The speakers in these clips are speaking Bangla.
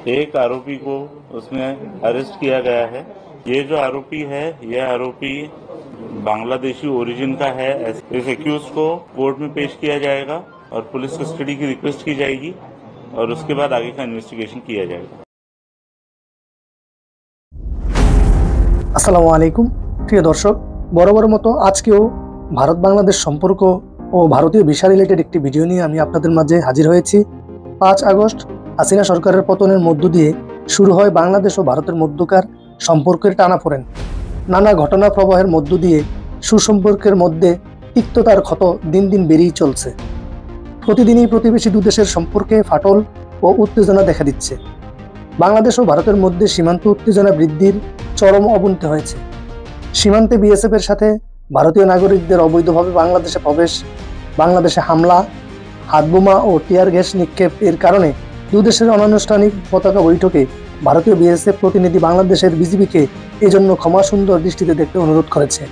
एक आरोपी को उसमें अरेस्ट किया गया है। ये जो आरोपी है, यह आरोपी बांग्लादेशी ओरिजिन का है। इस एक्यूज को कोर्ट में पेश किया जाएगा और पुलिस कस्टडी की रिक्वेस्ट की जाएगी और उसके बाद आगे का इन्वेस्टिगेशन किया जाएगा। আসসালামু আলাইকুম প্রিয় দর্শক, বরাবর মতো আজকেও ভারত বাংলাদেশ সম্পর্ক ও ভারতীয় ভিসা রিলেটেড একটি ভিডিও নিয়ে আমি আপনাদের মাঝে হাজির হয়েছি। 5 আগস্ট হাসিনা সরকারের পতনের মধ্য দিয়ে শুরু হয় বাংলাদেশ ও ভারতের মধ্যকার সম্পর্কের টানাপোড়েন। নানা ঘটনা প্রবাহের মধ্য দিয়ে সুসম্পর্কের মধ্যে তিক্ততার ক্ষত দিন দিন বেড়েই চলছে। প্রতিদিনই প্রতিবেশী দু দেশের সম্পর্কে ফাটল ও উত্তেজনা দেখা দিচ্ছে। বাংলাদেশ ও ভারতের মধ্যে সীমান্ত উত্তেজনা বৃদ্ধির চরম অবনতি হয়েছে। সীমান্তে বিএসএফ এর সাথে ভারতীয় নাগরিকদের অবৈধভাবে বাংলাদেশে প্রবেশ, বাংলাদেশে হামলা, হাতবোমা ও টিয়ার গ্যাস নিক্ষেপ এর কারণে দুদেশের অনানুষ্ঠানিক পতাকা বৈঠকে ভারতীয় বিএসএফ প্রতিনিধি বাংলাদেশের বিজিবিকে এজন্য ক্ষমা সুন্দর দৃষ্টিতে দেখতে অনুরোধ করেছে।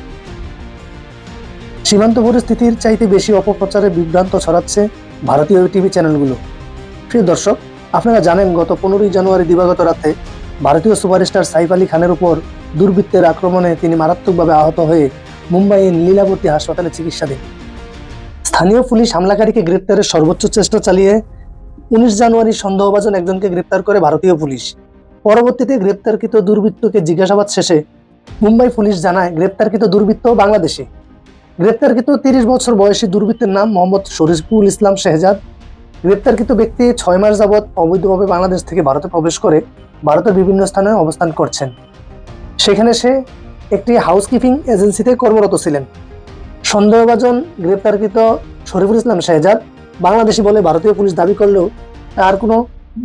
সীমান্ত পরিস্থিতির চাইতে বেশি অপপ্রচারে বিভ্রান্ত ছড়াচ্ছে ভারতীয় টিভি চ্যানেলগুলো। প্রিয় দর্শক, আপনারা জানেন গত 15ই জানুয়ারি দিবাগত রাতে ভারতীয় সুপারস্টার সাইফ আলী খানের উপর দুর্বৃত্তের আক্রমণে তিনি মারাত্মকভাবে আহত হয়ে মুম্বাইয়ের লীলাবতী হাসপাতালে চিকিৎসাধীন। স্থানীয় পুলিশ হামলাকারীকে গ্রেপ্তারের সর্বোচ্চ চেষ্টা চালিয়ে 19 জানুয়ারি সন্দেহভাজন একজনকে গ্রেপ্তার করে ভারতীয় পুলিশ। পরবর্তীতে গ্রেপ্তারকৃত দুর্বৃত্তকে জিজ্ঞাসাবাদ শেষে মুম্বাই পুলিশ জানায় গ্রেপ্তারকৃত দুর্বৃত্ত বাংলাদেশি। গ্রেপ্তারকৃত 30 বছর বয়সী দুর্বৃত্তের নাম মোহাম্মদ শরীফুল ইসলাম শেহজাদ। গ্রেপ্তারকৃত ব্যক্তি 6 মাস যাবৎ অবৈধভাবে বাংলাদেশ থেকে ভারতে প্রবেশ করে ভারতের বিভিন্ন স্থানে অবস্থান করছেন। সেখানে সে একটি হাউসকিপিং এজেন্সিতে কর্মরত ছিলেন। সন্দেহভাজন গ্রেপ্তারকৃত শরীফুল ইসলাম শেহজাদ বাংলাদেশি বলে ভারতীয় পুলিশ দাবি করলেও তার কোনো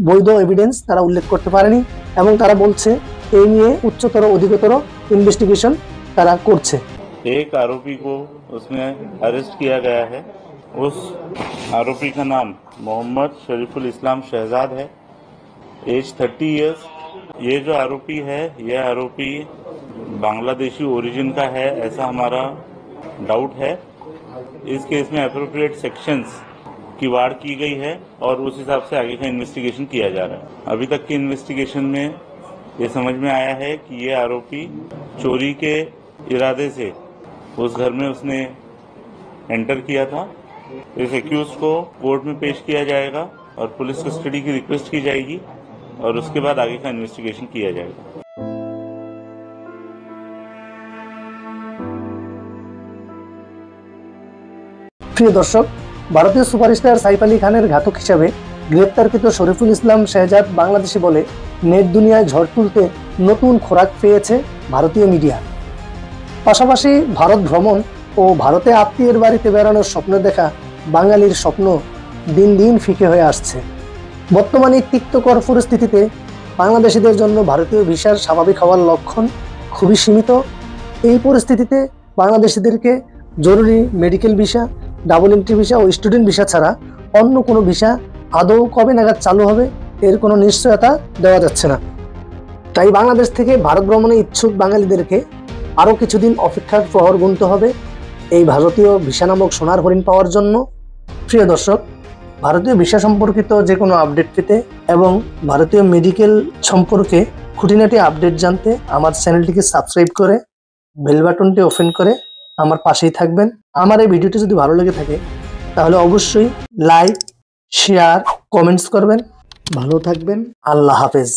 বৈধ এভিডেন্স তারা উল্লেখ করতে পারেনি এবং তারা বলছে এই নিয়ে উচ্চতর অধিকতর ইনভেস্টিগেশন তারা করছে। एक आरोपी को उसमें अरेस्ट किया गया है। उस आरोपी का नाम मोहम्मद शरीफुल इस्लाम शहजाद है, एज 30 ईयर्स। ये जो आरोपी है, यह आरोपी बांग्लादेशी ओरिजिन का है, ऐसा हमारा डाउट है। इस केस में एप्रोप्रिएट सेक्शंस की वाड़ की गई है और उस हिसाब से आगे का इन्वेस्टिगेशन किया जा रहा है। अभी तक की इन्वेस्टिगेशन में ये समझ में आया है कि ये आरोपी चोरी के इरादे से उस घर में उसने एंटर किया था। इस एक्यूज को कोर्ट में पेश किया जाएगा और पुलिस कस्टडी की रिक्वेस्ट की जाएगी और उसके बाद आगे का इन्वेस्टिगेशन किया जाएगा। প্রিয় দর্শক, ভারতীয় সুপারস্টার সাইফ আলী খানের ঘাতক হিসাবে গ্রেপ্তারকৃত শরীফুল ইসলাম শেহজাদ বাংলাদেশি বলে নেট দুনিয়ায় ঝড় তুলতে নতুন খোরাক পেয়েছে ভারতীয় মিডিয়া। পাশাপাশি ভারত ভ্রমণ ও ভারতে আত্মীয়ের বাড়িতে বেড়ানোর স্বপ্ন দেখা বাঙালির স্বপ্ন দিন দিন ফিকে হয়ে আসছে। বর্তমানে তিক্তকর পরিস্থিতিতে বাংলাদেশিদের জন্য ভারতীয় ভিসার স্বাভাবিক হওয়ার লক্ষণ খুবই সীমিত। এই পরিস্থিতিতে বাংলাদেশিদেরকে জরুরি medical visa, double entry visa ও স্টুডেন্ট ভিসা ছাড়া অন্য কোনো ভিসা আদৌ কবে নাগাদ চালু হবে এর কোনো নিশ্চয়তা দেওয়া যাচ্ছে না। তাই বাংলাদেশ থেকে ভারত ভ্রমণে ইচ্ছুক বাঙালিদেরকে আরও কিছুদিন অপেক্ষার প্রহর গুনতে হবে এই ভারতীয় ভিসা নামক সোনার হরিণ পাওয়ার জন্য। প্রিয় দর্শক, ভারতীয় ভিসা সম্পর্কিত যে কোনো আপডেট পেতে এবং ভারতীয় মেডিকেল সম্পর্কে খুঁটিনাটি আপডেট জানতে আমার চ্যানেলটিকে সাবস্ক্রাইব করে বেল বাটনটি ওপেন করে আমার পাশেই থাকবেন। আমার এই ভিডিওটি যদি ভালো লেগে থাকে তাহলে অবশ্যই লাইক, শেয়ার, কমেন্টস করবেন। ভালো থাকবেন। আল্লাহ হাফেজ।